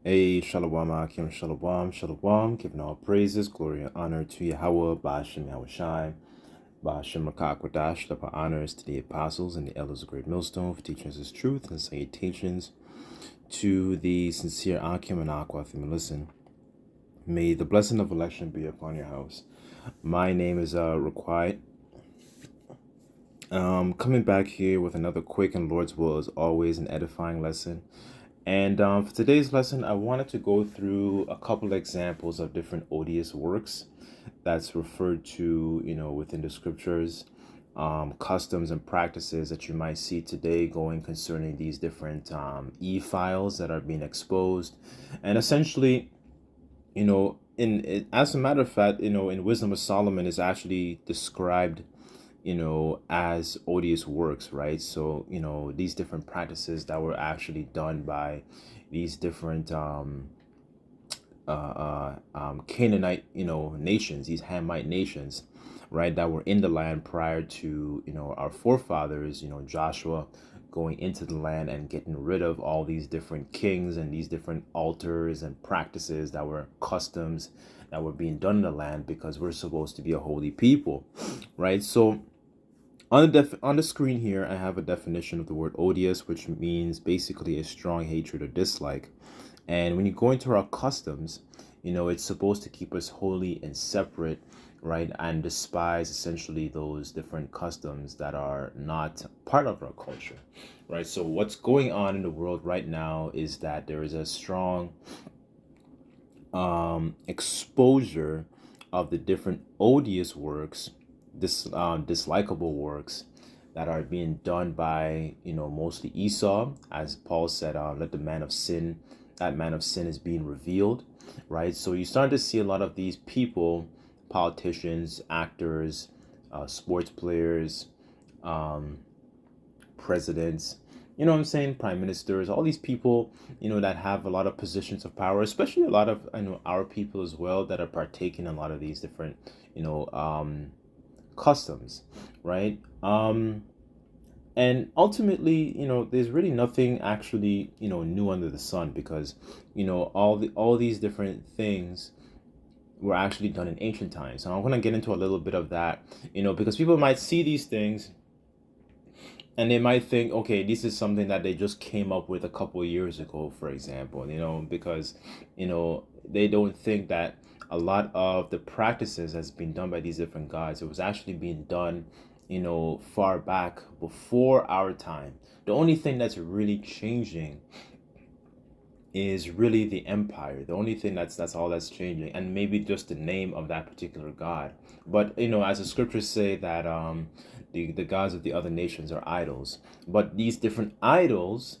Hey, Shalom, Akim, Shalom, Shalom, giving all praises, glory, and honor to Yahweh, Ba'ashem Yahushai, Ba'ashem Rakakwadash, the honors to the apostles and the elders of Great Millstone for teaching us his truth, and salutations to the sincere Akim and Aquathim. Listen, may the blessing of election be upon your house. My name is Required. Coming back here with another quick and Lord's will is always an edifying lesson. And for today's lesson, I wanted to go through a couple of examples of different odious works that's referred to, within the scriptures, customs and practices that you might see today going concerning these different e-files that are being exposed. And essentially, as a matter of fact, in Wisdom of Solomon is actually described as odious works, right? So, these different practices that were actually done by these different Canaanite, nations, these Hamite nations, right, that were in the land prior to, our forefathers, Joshua going into the land and getting rid of all these different kings and these different altars and practices that were customs that were being done in the land, because we're supposed to be a holy people, right? So on the screen here, I have a definition of the word odious, which means basically a strong hatred or dislike. And when you go into our customs, it's supposed to keep us holy and separate, right? And despise essentially those different customs that are not part of our culture, right? So what's going on in the world right now is that there is a strong exposure of the different odious works, dislikable works that are being done by mostly Esau, as Paul said, let the man of sin, that man of sin is being revealed, right? So you start to see a lot of these people, politicians, actors, sports players, presidents, what I'm saying, prime ministers, all these people, that have a lot of positions of power, especially a lot of our people as well, that are partaking in a lot of these different customs, right? And ultimately, there's really nothing actually new under the sun, because all these different things were actually done in ancient times. So I'm going to get into a little bit of that, because people might see these things and they might think, okay, this is something that they just came up with a couple of years ago, for example, because, they don't think that a lot of the practices that's been done by these different gods, it was actually being done, far back before our time. The only thing that's really changing is really the empire. The only thing that's all that's changing, and maybe just the name of that particular god. But as the scriptures say that the gods of the other nations are idols, but these different idols,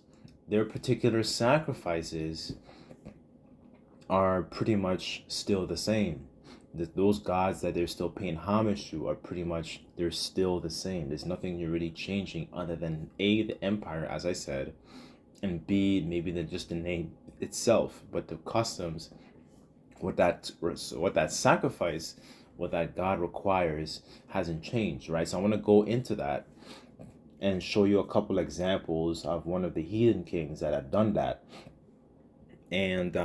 their particular sacrifices are pretty much still the same. Those gods that they're still paying homage to are pretty much, they're still the same. There's nothing you're really changing other than A, the empire, as I said, and B, maybe just the name itself. But the customs, what that sacrifice, what that God requires, hasn't changed, right? So I want to go into that and show you a couple examples of one of the heathen kings that have done that. And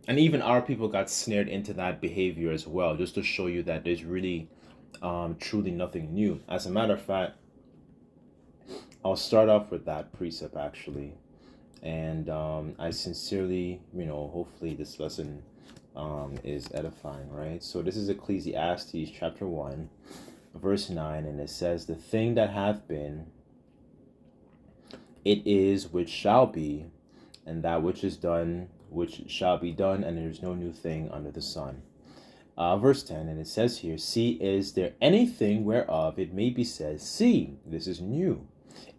even our people got snared into that behavior as well, just to show you that there's really truly nothing new. As a matter of fact, I'll start off with that precept actually. And I sincerely, hopefully this lesson is edifying, right? So this is Ecclesiastes chapter 1, verse 9, and it says, "The thing that hath been, it is which shall be, and that which is done, which shall be done, and there is no new thing under the sun." Verse 10, and it says here, "See, is there anything whereof it may be said, See, this is new?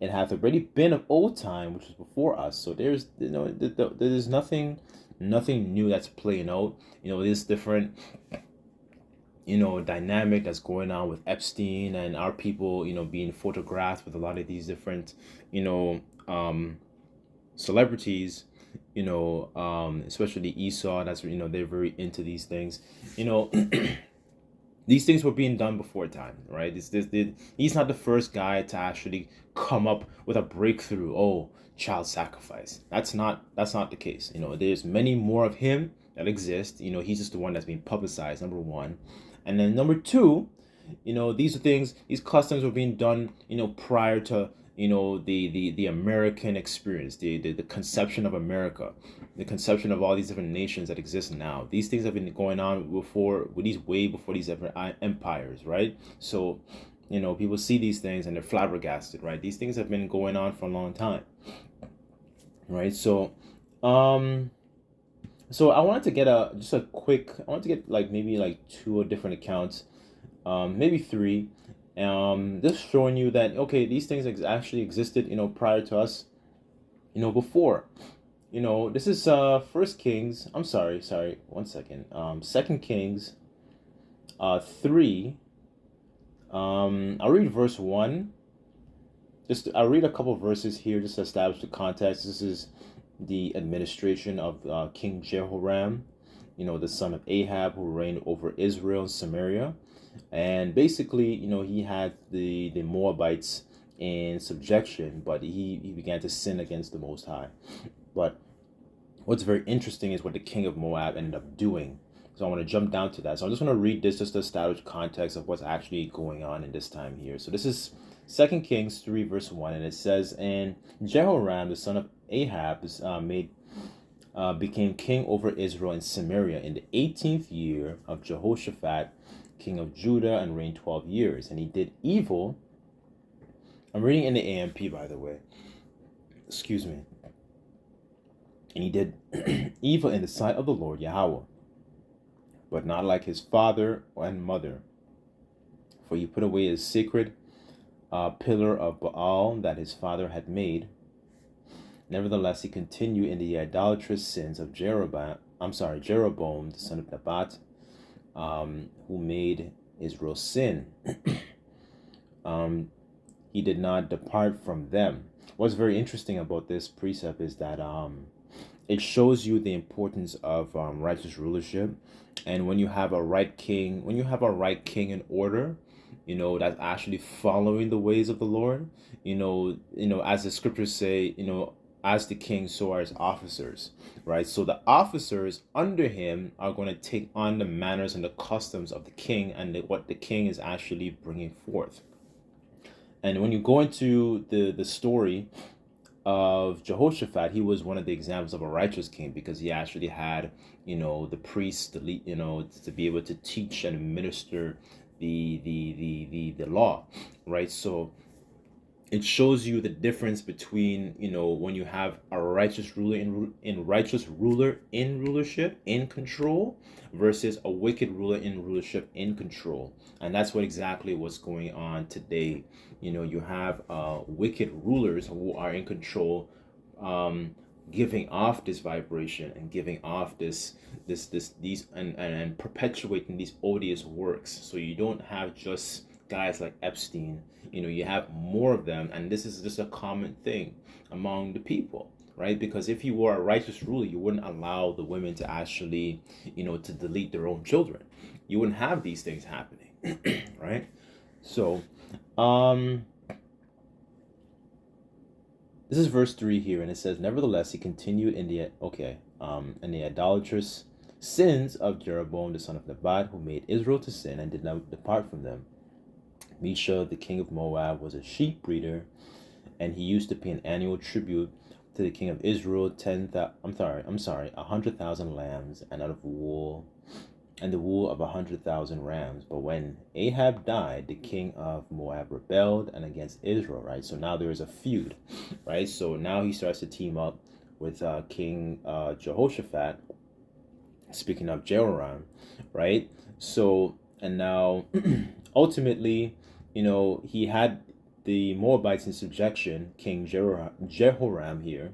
It hath already been of old time, which is before us." So there's there's nothing new that's playing out. This different dynamic that's going on with Epstein and our people being photographed with a lot of these different celebrities, especially Esau. That's they're very into these things. these things were being done before time, right? He's not the first guy to actually come up with a breakthrough. Oh, child sacrifice. That's not the case. There's many more of him that exist. He's just the one that's being publicized. Number one, and then number two, these are things. These customs were being done. Prior to the American experience, the conception of America, the conception of all these different nations that exist now. These things have been going on way before these different empires, right? So, people see these things and they're flabbergasted, right? These things have been going on for a long time, right? So, I wanted to get I wanted to get like maybe like two different accounts, maybe three, just showing you that okay, these things actually existed, prior to us, before. This is First Kings. I'm sorry, 1 second. Second Kings, 3. I'll read verse 1. I'll read a couple verses here just to establish the context. This is the administration of King Jehoram, the son of Ahab, who reigned over Israel and Samaria. And basically, he had the Moabites in subjection, but he began to sin against the Most High. But what's very interesting is what the king of Moab ended up doing. So I want to jump down to that. So I'm just going to read this just to establish context of what's actually going on in this time here. So this is 2 Kings 3 verse 1, and it says, and Jehoram, the son of Ahab, became king over Israel and Samaria in the 18th year of Jehoshaphat, king of Judah, and reigned 12 years. And he did evil. I'm reading in the AMP, by the way. Excuse me. And he did evil in the sight of the Lord Yahweh, but not like his father and mother. For he put away his sacred pillar of Baal that his father had made. Nevertheless, he continued in the idolatrous sins of Jeroboam, the son of Nebat, who made Israel sin. He did not depart from them. What's very interesting about this precept is that it shows you the importance of righteous rulership, and when you have a right king, in order, that's actually following the ways of the Lord. As the scriptures say, as the king, so are his officers, right? So the officers under him are going to take on the manners and the customs of the king and what the king is actually bringing forth. And when you go into the story of Jehoshaphat, he was one of the examples of a righteous king because he actually had, the priests, to be able to teach and administer the law, right? So it shows you the difference between, when you have a righteous ruler in rulership, in control, versus a wicked ruler in rulership, in control. And that's exactly what's going on today. You have wicked rulers who are in control, giving off this vibration and giving off these and perpetuating these odious works. So you don't have just guys like Epstein, you have more of them, and this is just a common thing among the people, right? Because if you were a righteous ruler, you wouldn't allow the women to actually, to delete their own children. You wouldn't have these things happening, right? So, this is verse 3 here, and it says, nevertheless, he continued in the idolatrous sins of Jeroboam, the son of Nebat, who made Israel to sin and did not depart from them. Mesha, the king of Moab, was a sheep breeder, and he used to pay an annual tribute to the king of Israel 100,000 lambs, and out of wool, and the wool of 100,000 rams. But when Ahab died, the king of Moab rebelled and against Israel, right? So now there is a feud, right? So now he starts to team up with King Jehoshaphat. Speaking of Jehoram, right? So, and now ultimately, he had the Moabites in subjection, King Jehoram here,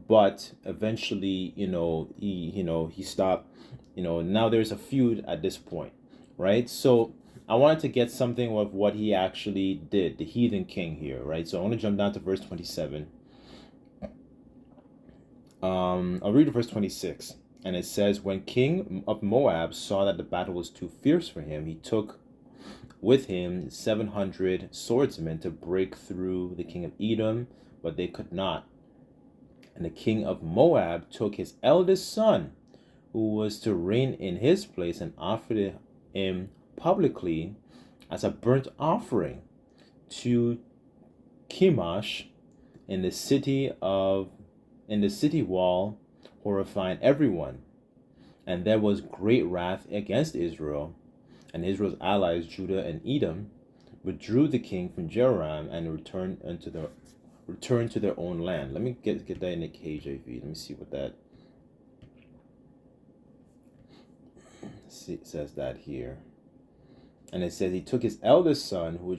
but eventually, he stopped. Now there's a feud at this point, right? So I wanted to get something of what he actually did, the heathen king here, right? So I want to jump down to verse 27. I'll read verse 26. And it says, when king of Moab saw that the battle was too fierce for him, he took with him 700 swordsmen to break through the king of Edom, but they could not. And the king of Moab took his eldest son, who was to reign in his place, and offered him publicly as a burnt offering to Chemosh in the city wall, horrifying everyone. And there was great wrath against Israel, and Israel's allies, Judah and Edom, withdrew the king from Jehoram and returned to their own land. Let me get that in the KJV. Let me see what that says that here. And it says he took his eldest son, who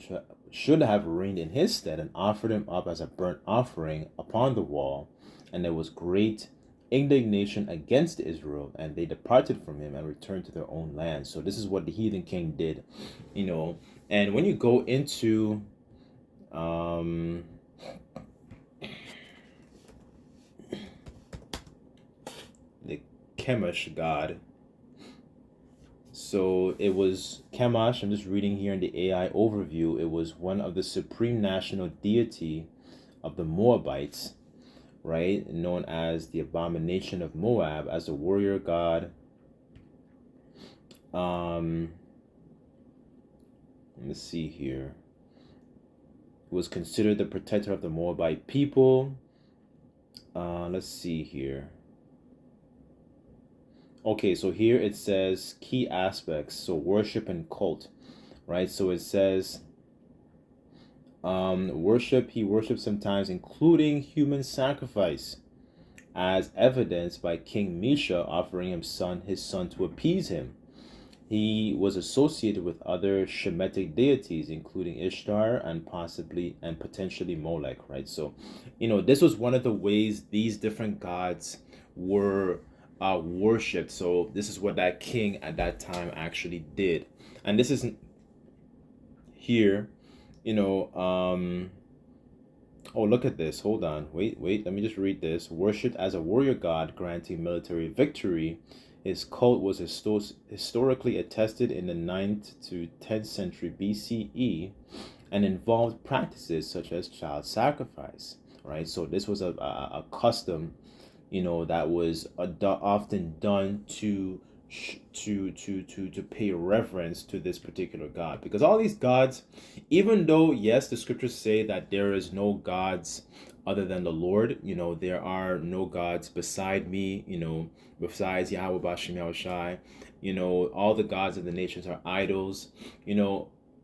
should have reigned in his stead, and offered him up as a burnt offering upon the wall. And there was great indignation against Israel, and they departed from him and returned to their own land. So this is what the heathen king did, And when you go into the Chemosh god, so it was Chemosh. I'm just reading here in the AI overview. It was one of the supreme national deity of the Moabites, right? Known as the abomination of Moab, as a warrior god. Let me see here. It was considered the protector of the Moabite people. Let's see here. Okay, so here it says key aspects. So worship and cult, right? So it says worship. He worshipped sometimes, including human sacrifice, as evidenced by King Mesha offering his son to appease him. He was associated with other Shemitic deities, including Ishtar and potentially Molech, right? So, this was one of the ways these different gods were worshipped. So this is what that king at that time actually did. And this isn't here, oh, look at this. Hold on. Wait. Let me just read this. Worshipped as a warrior god, granting military victory. His cult was historically attested in the 9th to 10th century BCE and involved practices such as child sacrifice, right? So this was a custom, that was often done to pay reverence to this particular god. Because all these gods, even though, yes, the scriptures say that there is no gods other than the Lord, there are no gods beside me, besides Yahweh Bashem Yahushai, all the gods of the nations are idols,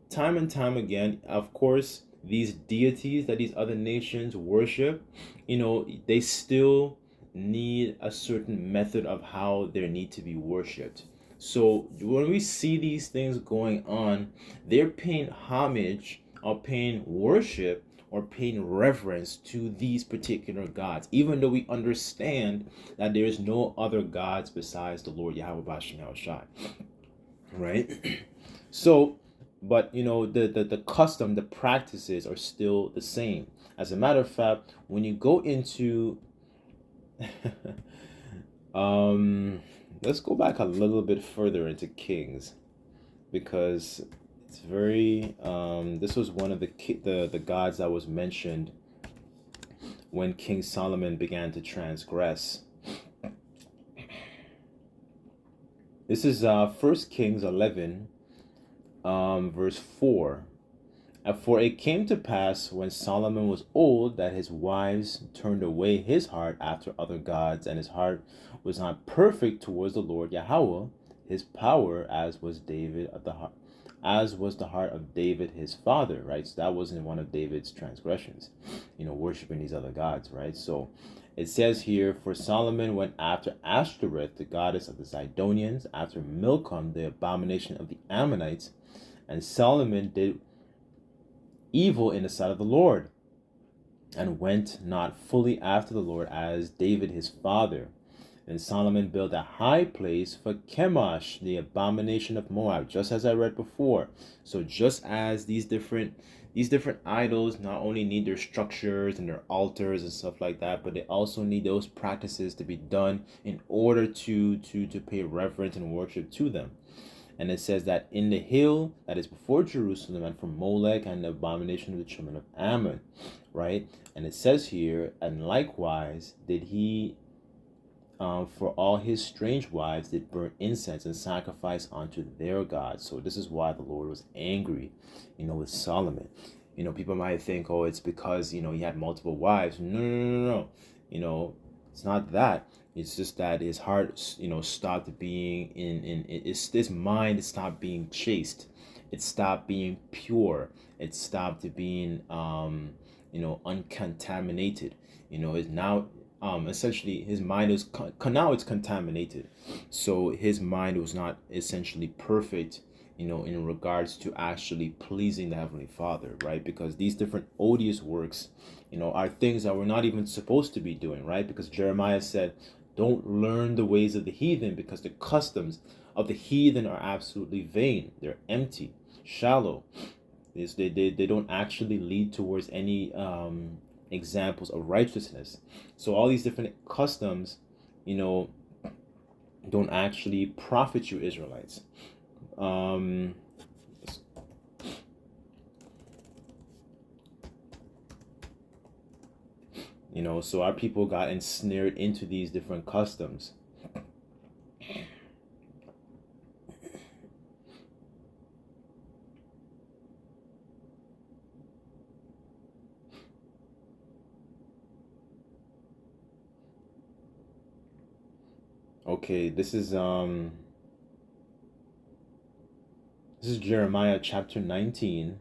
time and time again. Of course, these deities that these other nations worship, they still need a certain method of how they need to be worshipped. So when we see these things going on, they're paying homage or paying worship or paying reverence to these particular gods, even though we understand that there is no other gods besides the Lord Yahweh Bashem Yahushai, right? So, but the custom, the practices are still the same. As a matter of fact, when you go into let's go back a little bit further into Kings, because it's very this was one of the gods that was mentioned when King Solomon began to transgress. This is 1 Kings 11 verse 4. For it came to pass when Solomon was old that his wives turned away his heart after other gods, and his heart was not perfect towards the Lord Yahweh, his power, as was the heart of David his father, right? So that wasn't one of David's transgressions, worshiping these other gods, right? So it says here, for Solomon went after Ashtoreth, the goddess of the Zidonians, after Milcom, the abomination of the Ammonites, and Solomon did evil in the sight of the Lord, and went not fully after the Lord as David his father. And Solomon built a high place for Chemosh, the abomination of Moab, just as I read before. So just as these different idols not only need their structures and their altars and stuff like that, but they also need those practices to be done in order to pay reverence and worship to them. And it says that in the hill that is before Jerusalem, and from Molech and the abomination of the children of Ammon, right? And it says here, and likewise did he for all his strange wives did burn incense and sacrifice unto their gods. So this is why the Lord was angry, with Solomon. People might think, oh, it's because, he had multiple wives. No, no, no, no, no. It's not that. It's just that his heart, stopped being his mind stopped being chaste. It stopped being pure. It stopped being, uncontaminated. It's now, essentially his mind is now it's contaminated. So his mind was not essentially perfect, in regards to actually pleasing the Heavenly Father, right? Because these different odious works, are things that we're not even supposed to be doing, right? Because Jeremiah said, don't learn the ways of the heathen, because the customs of the heathen are absolutely vain. They're empty, shallow. They don't actually lead towards any examples of righteousness. So all these different customs, don't actually profit you Israelites. So our people got ensnared into these different customs. Okay, this is Jeremiah chapter 19.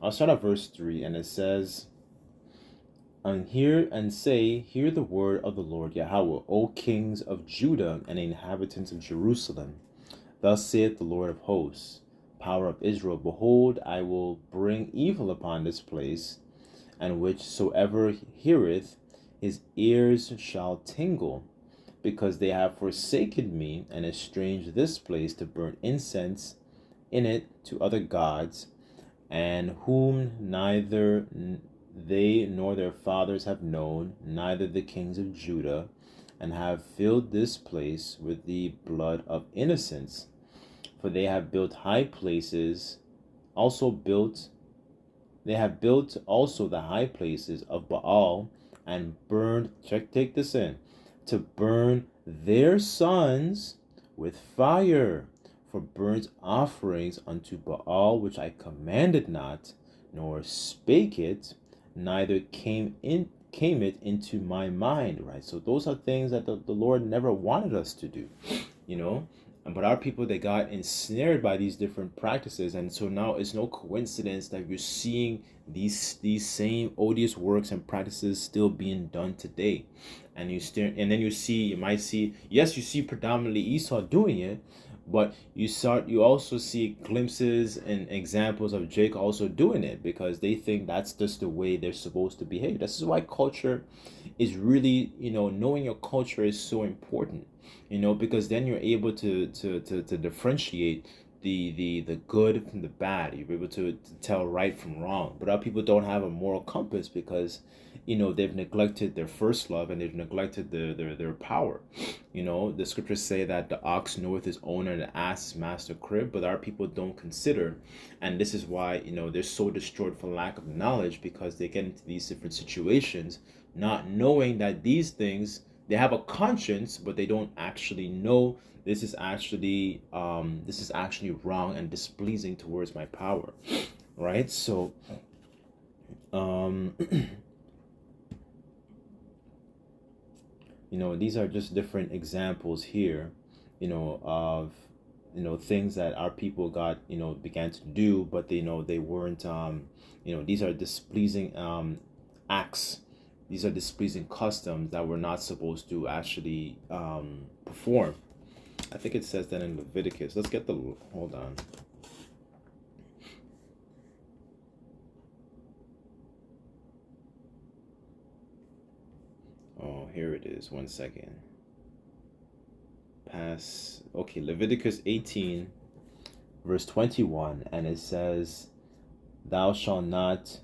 I'll start at verse 3, and it says, and hear the word of the Lord Yahweh, O kings of Judah and inhabitants of Jerusalem. Thus saith the Lord of hosts, power of Israel, behold, I will bring evil upon this place, and whichsoever heareth, his ears shall tingle, because they have forsaken me, and estranged this place to burn incense in it to other gods, and whom neither they nor their fathers have known, neither the kings of Judah, and have filled this place with the blood of innocents. For they have built high places, they have built also the high places of Baal, and burned, take this in, to burn their sons with fire for burnt offerings unto Baal, which I commanded not, nor spake it, neither came it into my mind, right? So those are things that the Lord never wanted us to do, But our people, they got ensnared by these different practices, and so now it's no coincidence that you're seeing these same odious works and practices still being done today. And you might see, yes, you see predominantly Esau doing it, but you also see glimpses and examples of Jacob also doing it, because they think that's just the way they're supposed to behave. This is why culture is really, knowing your culture is so important, because then you're able to differentiate the good from the bad. You're able to tell right from wrong. But our people don't have a moral compass, because they've neglected their first love, and they've neglected their power. The scriptures say that the ox knoweth his owner, and the ass his master crib, but our people don't consider. And this is why they're so destroyed for lack of knowledge, because they get into these different situations not knowing that these things, they have a conscience, but they don't actually know this is actually wrong and displeasing towards my power, right? So these are just different examples here, of things that our people began to do, but they weren't, these are displeasing acts. These are displeasing customs that we're not supposed to actually perform. I think it says that in Leviticus. Let's get hold on. Oh, here it is. 1 second. Okay, Leviticus 18, verse 21. And it says, thou shalt not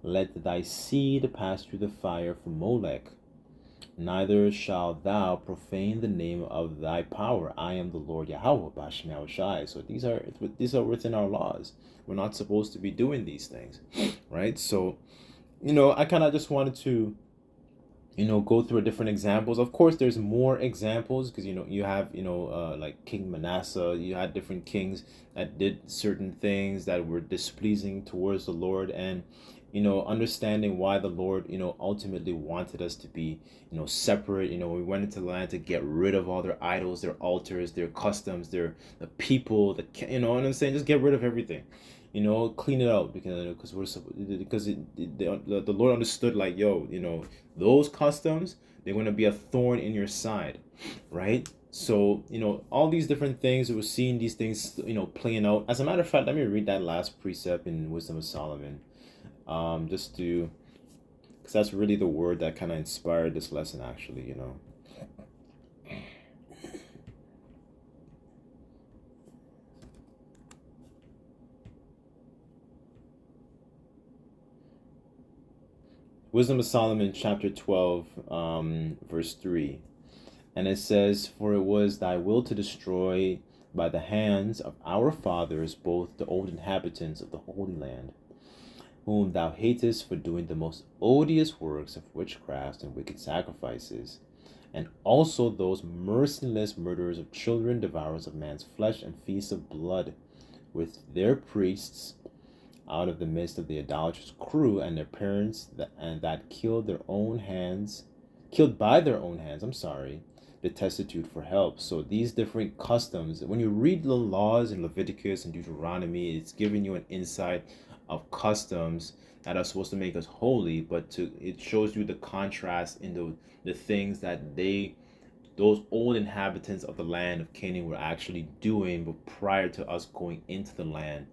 let thy seed pass through the fire for Molech, Neither shalt thou profane the name of thy power. I am the Lord Yahweh Bashem Yahushai. So these are within our laws. We're not supposed to be doing these things, right? So I kind of just wanted to go through different examples. Of course, there's more examples because you have like King Manasseh. You had different kings that did certain things that were displeasing towards the Lord, and understanding why the Lord ultimately wanted us to be separate. We went into the land to get rid of all their idols, their altars, their customs, the people, you know what I'm saying, just get rid of everything. Clean it out because the Lord understood, like, yo, those customs, they're going to be a thorn in your side, right? So all these different things, we're seeing these things playing out. As a matter of fact, let me read that last precept in Wisdom of Solomon, just to, because that's really the word that kind of inspired this lesson, actually. Wisdom of Solomon, chapter 12, verse 3. And it says, "For it was thy will to destroy by the hands of our fathers both the old inhabitants of the Holy Land, whom thou hatest for doing the most odious works of witchcraft and wicked sacrifices, and also those merciless murderers of children, devourers of man's flesh, and feasts of blood, with their priests out of the midst of the idolatrous crew, and their parents that killed by their own hands, the destitute for help." So these different customs, when you read the laws in Leviticus and Deuteronomy, it's giving you an insight of customs that are supposed to make us holy, but it shows you the contrast in the things that those old inhabitants of the land of Canaan were actually doing, but prior to us going into the land,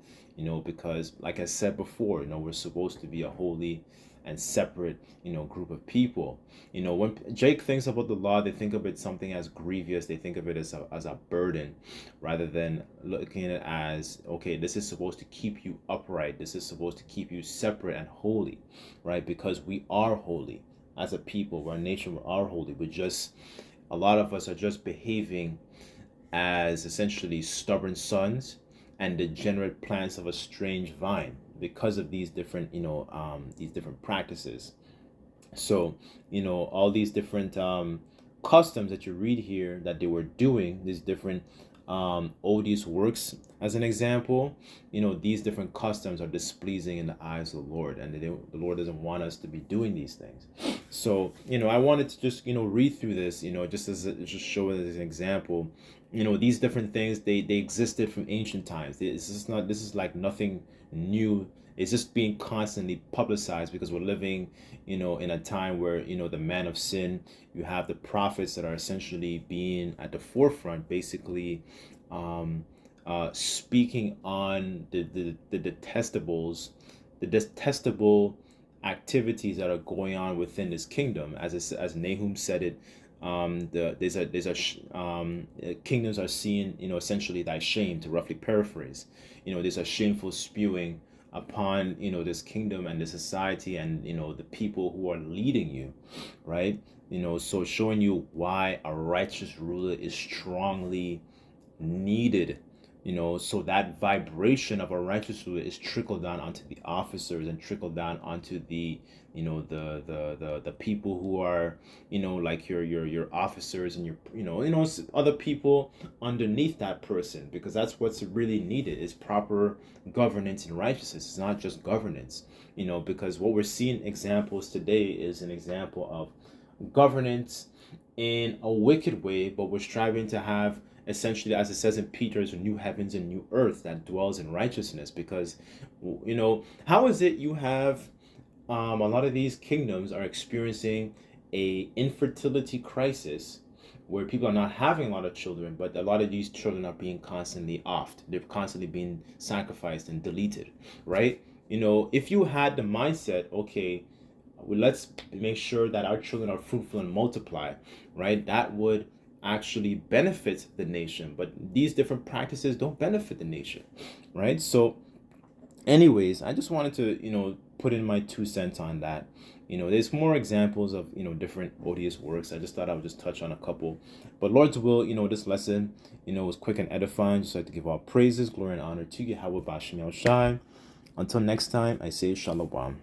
because like I said before, we're supposed to be a holy and separate, group of people. When Jake thinks about the law, they think of it something as grievous. They think of it as a burden, rather than looking at it as, okay, this is supposed to keep you upright. This is supposed to keep you separate and holy, right? Because we are holy as a people. Our nation, we are holy. A lot of us are just behaving as essentially stubborn sons and degenerate plants of a strange vine because of these different practices. So all these different customs that you read here that they were doing, these different odious works, as an example, these different customs are displeasing in the eyes of the Lord, and the Lord doesn't want us to be doing these things. So I wanted to just read through this, just show it as an example. These different things, they existed from ancient times. This is like nothing new. It's just being constantly publicized because we're living in a time where the man of sin, you have the prophets that are essentially being at the forefront, basically speaking on the detestable activities that are going on within this kingdom. As Nahum said it, kingdoms are seeing essentially thy shame, to roughly paraphrase. There's a shameful spewing upon this kingdom and the society and the people who are leading you, right? So showing you why a righteous ruler is strongly needed. So that vibration of a righteous ruler is trickled down onto the officers and trickled down onto the the people who are like your officers and your other people underneath that person, because that's what's really needed is proper governance and righteousness. It's not just governance, because what we're seeing examples today is an example of governance in a wicked way, but we're striving to have, essentially, as it says in Peter's, new heavens and new earth that dwells in righteousness. Because how is it you have a lot of these kingdoms are experiencing a infertility crisis where people are not having a lot of children, but a lot of these children are being constantly offed. They're constantly being sacrificed and deleted, right? If you had the mindset, okay, well, let's make sure that our children are fruitful and multiply, right? That would actually benefit the nation. But these different practices don't benefit the nation, right? So Anyways, I just wanted to, put in my 2 cents on that. There's more examples of, different odious works. I just thought I would just touch on a couple. But Lord's will, this lesson, was quick and edifying. Just like to give all praises, glory, and honor to Yahweh Bashim Shai. Until next time, I say Shalom.